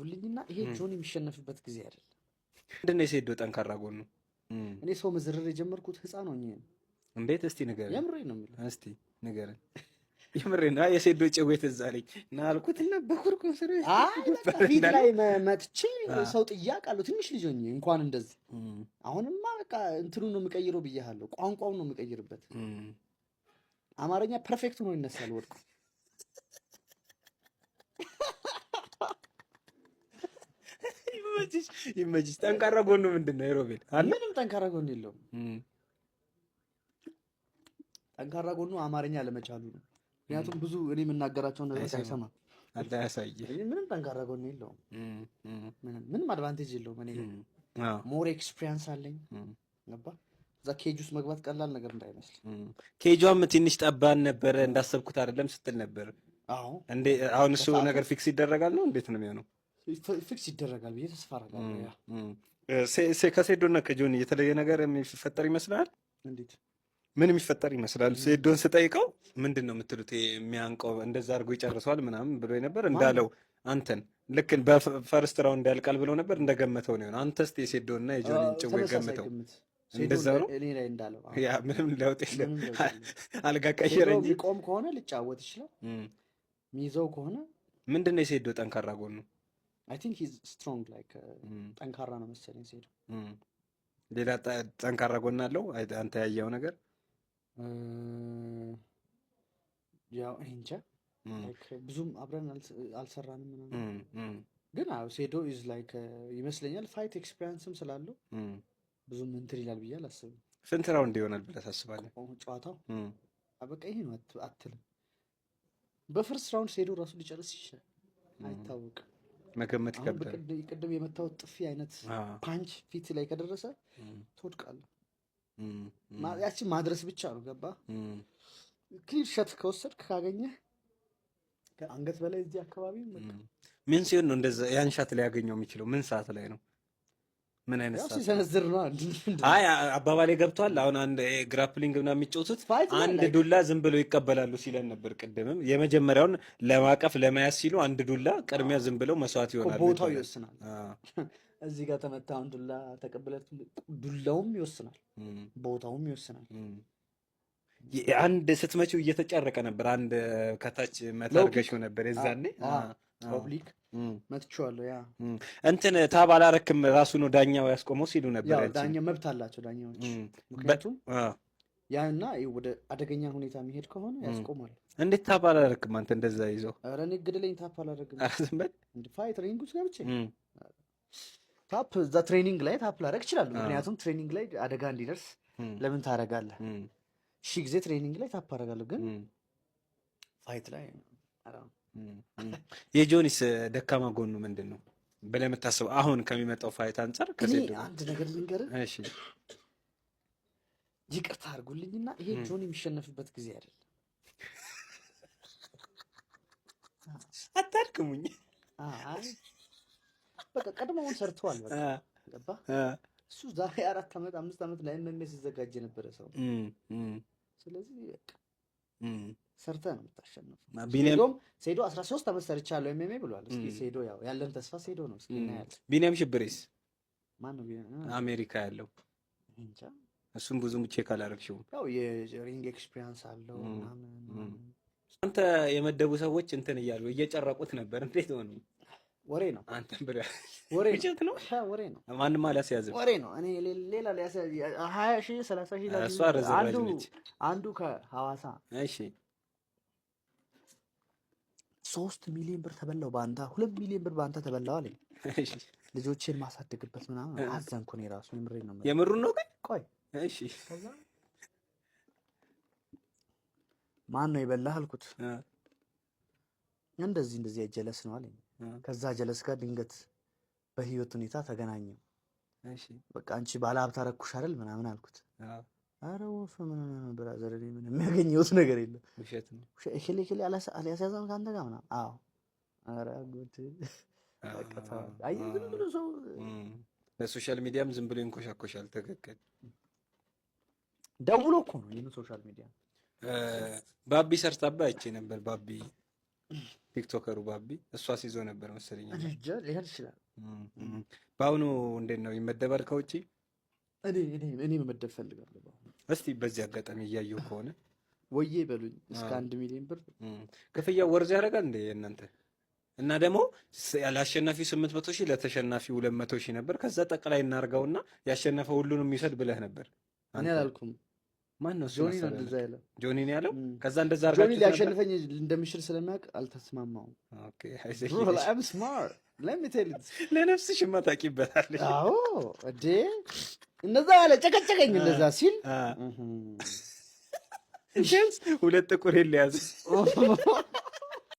አድርጉልኝና ይሄ ጆኒ የሚሸነፍበት ጊዜ አይደለም። ምንድነው የሴዶ ጠንካራ ጎኑ? እኔ ሰው መዝረር የጀመርኩት ህፃን ሆኜ ነው። እንዴት? እስቲ ንገረኝ። የምሬን ነው የምልህ። እስቲ ንገረኝ። የምሬን ነው። የሴዶ ጨዌ ትዝ አለኝ እና አልኩትና በኩርኩ ስሩ ፊት ላይ መጥቼ ሰው ጥያቄ አለው ትንሽ ልጅ ሆኜ እንኳን እንደዚህ። አሁንማ በቃ እንትኑ ነው የምቀይረው ብያለሁ። ቋንቋውን ነው የምቀይርበት። አማርኛ ፐርፌክት ሆኖ ይነሳል ወድቁ። ይመችሽ። ጠንካራ ጎኑ ምንድን ነው የሮቤል? ምንም ጠንካራ ጎኑ የለውም። ጠንካራ ጎኑ አማርኛ ለመቻሉ ነው። ምክንያቱም ብዙ እኔ የምናገራቸውን ነገር አይሰማም። አታያሳየ። ምንም ጠንካራ ጎኑ የለውም። ምንም አድቫንቴጅ የለውም። እኔ ሞር ኤክስፒሪየንስ አለኝ። ገባ? እዛ ኬጅ ውስጥ መግባት ቀላል ነገር እንዳይመስል። ኬጇም ትንሽ ጠባን ነበረ፣ እንዳሰብኩት አይደለም ስትል ነበር። አዎ። እንዴ አሁን እሱ ነገር ፊክስ ይደረጋል ነው? እንዴት ነው የሚሆነው? ፊክስ ይደረጋል ብዬ ተስፋ አደርጋለሁ። ከሴዶና ከጆኒ የተለየ ነገር የሚፈጠር ይመስላል? እንዴት? ምን የሚፈጠር ይመስላል? ሴዶን ስጠይቀው ምንድን ነው የምትሉት? የሚያንቀው እንደዛ አድርጎ ይጨርሰዋል ምናምን ብሎ ነበር እንዳለው አንተን ልክ በፈርስት ራውንድ ያልቃል ብሎ ነበር። እንደገመተው ነው። አንተስ የሴዶና የጆኒን ጭዌ ገምተው እንደዛው ነው? እኔ ላይ እንዳለው ያ ምንም ለውጥ የለም። አልጋ ቀየረ እንጂ ቢቆም ከሆነ ሊጫወት ይችላል። ሚይዘው ከሆነ ምንድን ነው የሴዶ ጠንካራ ጎኑ? አይ ቲንክ ሂዝ ስትሮንግ ላይክ ጠንካራ ነው መሰለኝ ሴዶ። ሌላ ጠንካራ ጎን አለው አንተ ያየው ነገር? ያው እንጃ ላይክ ብዙም አብረን አልሰራንም ምናምን፣ ግን አዎ ሴዶ ኢዝ ላይክ ይመስለኛል ፋይት ኤክስፒሪየንስም ስላለው ብዙም እንትን ይላል ብዬ አላስብም። ስንት ራውንድ ይሆናል ብለህ ታስባለህ? ጨዋታው በቃ ይሄ ነው አትልም። በፈርስት ራውንድ ሴዶ ራሱ ሊጨርስ ይችላል፣ አይታወቅም። መገመት ይከብዳል። ቅድም የመታወት ጥፊ አይነት ፓንች ፊት ላይ ከደረሰ ትወድቃለህ። ያቺን ማድረስ ብቻ ነው። ገባ? ክሊር ሸት ከወሰድክ ካገኘህ ከአንገት በላይ እዚህ አካባቢ ምን ሲሆን ነው እንደዛ ያን ሻት ላይ ያገኘው የሚችለው? ምን ሰዓት ላይ ነው? ምን አይነት ሰዓት ሲሰነዝር ነው? አይ አባባሌ ገብቷል። አሁን አንድ ግራፕሊንግ ምናምን የሚጫወቱት አንድ ዱላ ዝም ብለው ይቀበላሉ ሲለን ነበር ቅድምም። የመጀመሪያውን ለማቀፍ ለመያዝ ሲሉ አንድ ዱላ ቅድሚያ ዝም ብለው መስዋዕት ይሆናል። ቦታው ይወስናል። እዚህ ጋር ተመታውን ዱላ ተቀብለት ዱላውም ይወስናል፣ ቦታውም ይወስናል። አንድ ስትመጪው እየተጨረቀ ነበር። አንድ ከታች መታርገሽው ነበር የዛኔ ፐብሊክ መጥቻለሁ። ያ እንትን ታብ አላረክም ራሱ ነው ዳኛው ያስቆመው ሲሉ ነበር። ያው ዳኛ መብት አላቸው ዳኛዎች። ምክንያቱም ያና ወደ አደገኛ ሁኔታ የሚሄድ ከሆነ ያስቆማሉ። እንዴት ታብ አላረክም አንተ እንደዛ ይዘው? ኧረ እኔ ግድለኝ ታፕ አላረግም። ዝም በል እንደ ፋይት ሪንግ ውስጥ ገብቼ ታፕ እዛ ትሬኒንግ ላይ ታፕ ላረግ እችላለሁ። ምክንያቱም ትሬኒንግ ላይ አደጋ እንዲደርስ ለምን ታረጋለህ? ጊዜ ትሬኒንግ ላይ ታፕ አደርጋለሁ፣ ግን ፋይት ላይ የጆኒስ ደካማ ጎኑ ምንድን ነው ብለህ የምታስበው አሁን ከሚመጣው ፋይት አንጻር? ከሴዶ አንድ ነገር ልንገርህ። እሺ ይቅርታ አድርጉልኝና ይሄ ጆኒ የሚሸነፍበት ጊዜ አይደለም። አታድክሙኝ። አይ በቃ ቀድሞውን ሰርተዋል። በቃ ገባ። እሱ ዛሬ 4 ዓመት 5 ዓመት ላይ እንደዚህ ሲዘጋጅ የነበረ ሰው። ስለዚህ በቃ ሰርተህ ነው የምታሸንፈው። ሴዶ 13 ዓመት ሰርቻለሁ ኤምኤምኤ ብሏል። እስኪ ሴዶ ያው ያለን ተስፋ ሴዶ ነው። እስኪ እናያለን። ቢኒያም ሽብሬስ ማን ነው? አሜሪካ ያለው እንጃ። እሱም ብዙም ቼክ አላደረግሽውም። ያው የሪንግ ኤክስፒሪየንስ አለው ምናምን። አንተ የመደቡ ሰዎች እንትን እያሉ እየጨረቁት ነበር። እንዴት ሆነ? ወሬ ነው። አንተ ብለ ወሬ ነው። ወሬ ነው። ማንም አላስያዝም። ወሬ ነው። እኔ ሌላ ሊያስያዝ 20,000 30,000 ላይ እሷ ረዘራጅ ነች። አንዱ ከሐዋሳ እሺ 3 ሚሊዮን ብር ተበላው በአንተ 2 ሚሊዮን ብር በአንተ ተበላው አለኝ። እሺ ልጆቼን ማሳደግበት ምናምን አዘንኩ። እኔ ራሱ የምሬን ነው። የምሩን ነው ግን ቆይ እሺ ከዛ ማን ነው የበላህ አልኩት። እንደዚህ ጀለስ ነው አለኝ። ከዛ ጀለስ ጋር ድንገት በህይወት ሁኔታ ተገናኘው። እሺ በቃ አንቺ ባለ ሀብት አደረኩሽ አይደል ምናምን አልኩት። ኧረ ወፍ ምን ብራዘር ምን የሚያገኘውት ነገር የለም። ውሸት ነው። እከሌ አልያዘም ካንተ ጋር ምናምን። አዎ ኧረ ጉድ በቃ አይ ዝም ብሎ ሰው በሶሻል ሚዲያም ዝም ብሎ ይንኮሻኮሻል። ትክክል። ደውሎ እኮ ነው ይሄን ሶሻል ሚዲያ ባቢ ሰርታባ አይቼ ነበር። ባቢ ቲክቶከሩ ባቢ እሷ ሲዞ ነበር መሰለኝ። ሊሆን ይችላል። በአሁኑ እንዴት ነው ይመደባል ከውጭ? እኔ መመደብ ፈልጋለሁ። እስቲ በዚህ አጋጣሚ እያየሁ ከሆነ ወዬ በሉኝ። እስከ 1 ሚሊዮን ብር ክፍያው ወርዝ ያደርጋል እንደ እናንተ? እና ደግሞ ለአሸናፊው 800 ሺህ ለተሸናፊው 200 ሺህ ነበር። ከዛ ጠቅላይ እናርገውና ያሸነፈው ሁሉንም ይሰጥ ብለህ ነበር። እኔ አላልኩም። ማን ነው? ጆኒ ነው እንደዛ ያለው። ጆኒ ነው ያለው። ከዛ እንደዛ አርጋችሁ ጆኒ ሊያሸንፈኝ እንደሚችል ስለሚያውቅ አልተስማማውም። ኦኬ አይዘይ I'm smart. Let me tell you. ለነፍስሽማ ታውቂበታለሽ። አዎ እንዴ እንደዛ ያለ ጨቀጨቀኝ እንደዛ ሲል ሁለት ጥቁር የለያዝ